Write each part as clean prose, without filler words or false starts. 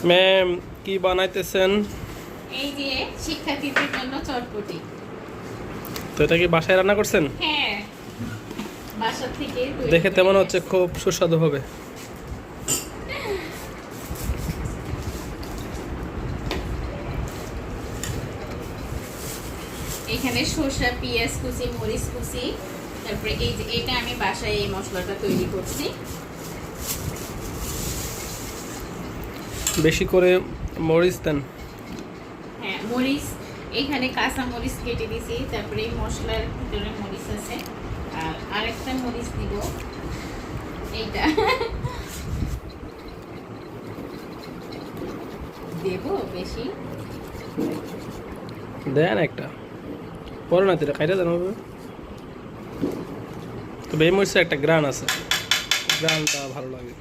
Ma'am কি বানাইতেছেন? এই যে শিক্ষার্থীদের জন্য চটপটি। তো এটা কি বাসায় রান্না করছেন? হ্যাঁ, বাসা থেকে তৈরি দেখে করে তেমন নিয়ে হচ্ছে আসছি। খুব সুস্বাদু হবে। এখানে শসা, পেঁয়াজ কুচি, মরিচ কুচি, তারপরে এই যে এটা আমি বাসায় এই মশলাটা তৈরি করছি। বেশি করে মরিচ দেন। হ্যাঁ, মরিচ এখানে কাঁচা মরিচ কেটে দিয়েছি, তারপরে এই মশলার ভিতরে মরিচ আছে, আর আরেকটা মরিচ দিব এইটা দেব বেশি। দেন একটা পরে না দিলে খাইতে দেন হবে। তবে এই মরিচের একটা গ্রান আছে, গ্রানটা ভালো লাগে।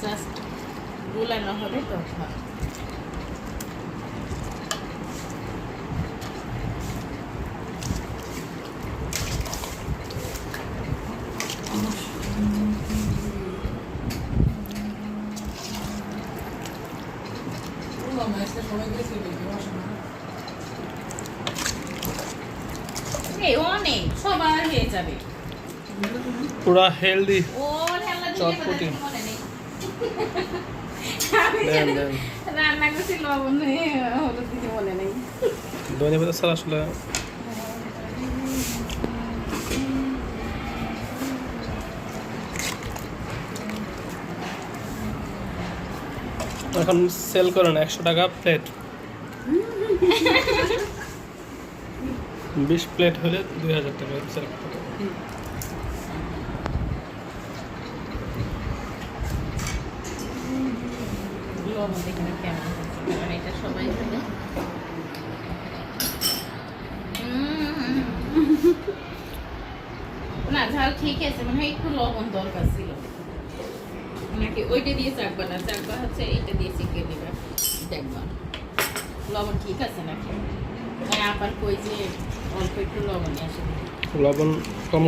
জাস্ট গোলানো হবে তখন। এই অনেক সবার হয়ে যাবে। পুরা হেলদি ও ঢালা দিলে চটপটি। কথা মনে নেই। আমি দেন দেন। রান্না করছি লবণ হলুদ দিতে মনে নেই। ধনে পাতা ছাড়া আসলে এখন সেল করেন 100 টাকা প্লেট। 20 প্লেট হলে 2000 টাকা সেল করতে হবে। লবণ দেখে না কেমন হচ্ছে, কারণ এটা সবাই খাবে। না ঝাল ঠিক আছে, মানে একটু লবণ দরকার ছিল নাকি ওইটা দিয়ে চাকবা না, চাকবা হচ্ছে এইটা দিয়ে চিকে দিবে, দেখবা লবণ ঠিক আছে নাকি। আবার কই যে অল্প একটু লবণ আসে। লবণ কম